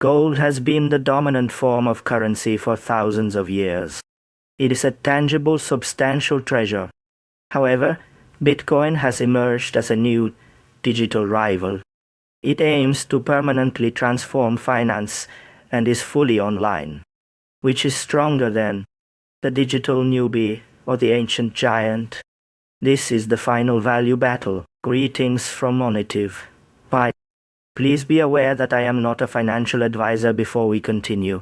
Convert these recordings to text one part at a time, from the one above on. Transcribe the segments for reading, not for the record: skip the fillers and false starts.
Gold has been the dominant form of currency for thousands of years. It is a tangible, substantial treasure. However, Bitcoin has emerged as a new digital rival. It aims to permanently transform finance and is fully online. Which is stronger than the digital newbie or the ancient giant? This is the final value battle. Greetings from Monetive. Bye. Please be aware that I am not a financial advisor before we continue.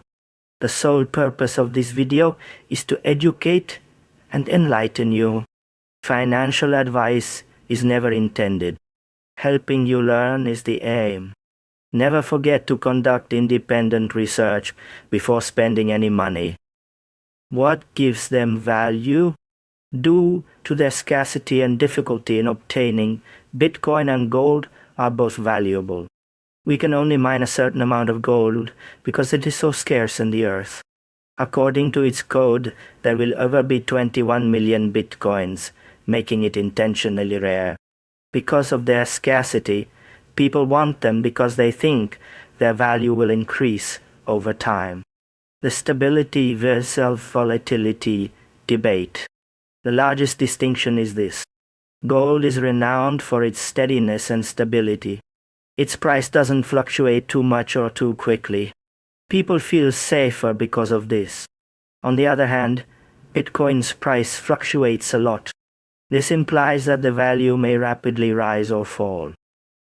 The sole purpose of this video is to educate and enlighten you. Financial advice is never intended. Helping you learn is the aim. Never forget to conduct independent research before spending any money. What gives them value? Due to their scarcity and difficulty in obtaining, Bitcoin and gold are both valuable. We can only mine a certain amount of gold because it is so scarce in the earth. According to its code, there will ever be 21 million Bitcoins, making it intentionally rare. Because of their scarcity, people want them because they think their value will increase over time. The stability versus volatility debate. The largest distinction is this. Gold is renowned for its steadiness and stability. Its price doesn't fluctuate too much or too quickly. People feel safer because of this. On the other hand, Bitcoin's price fluctuates a lot. This implies that the value may rapidly rise or fall.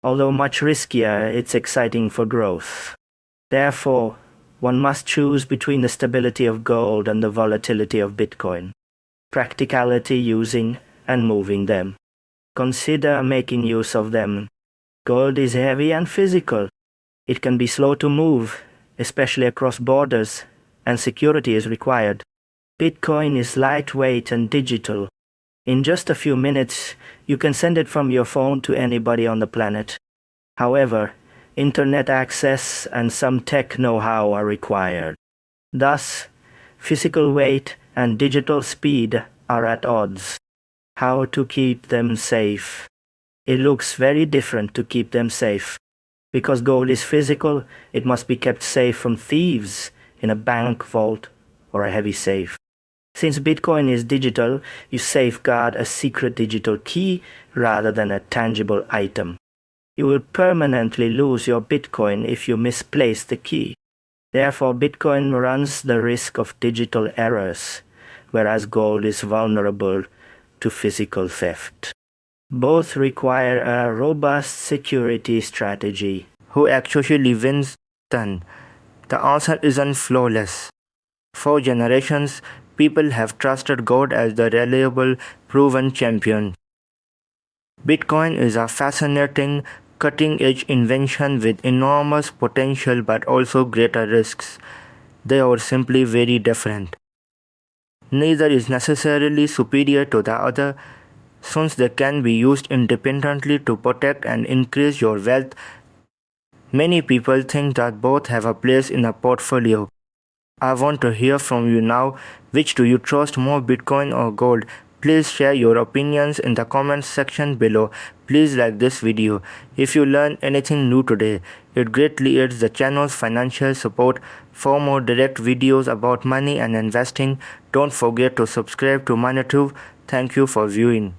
Although much riskier, it's exciting for growth. Therefore, one must choose between the stability of gold and the volatility of Bitcoin. Practicality using and moving them. Consider making use of them. Gold is heavy and physical. It can be slow to move, especially across borders, and security is required. Bitcoin is lightweight and digital. In just a few minutes, you can send it from your phone to anybody on the planet. However, internet access and some tech know-how are required. Thus, physical weight and digital speed are at odds. How to keep them safe? It looks very different to keep them safe. Because gold is physical, it must be kept safe from thieves in a bank vault or a heavy safe. Since Bitcoin is digital, you safeguard a secret digital key rather than a tangible item. You will permanently lose your Bitcoin if you misplace the key. Therefore, Bitcoin runs the risk of digital errors, whereas gold is vulnerable to physical theft. Both require a robust security strategy. Who actually wins then? The answer isn't flawless. For generations, people have trusted gold as the reliable, proven champion. Bitcoin is a fascinating, cutting-edge invention with enormous potential but also greater risks. They are simply very different. Neither is necessarily superior to the other, since they can be used independently to protect and increase your wealth. Many people think that both have a place in a portfolio. I want to hear from you now. Which do you trust more, Bitcoin or gold? Please share your opinions in the comments section below. Please like this video. If you learned anything new today, it greatly aids the channel's financial support. For more direct videos about money and investing, don't forget to subscribe to Monetive. Thank you for viewing.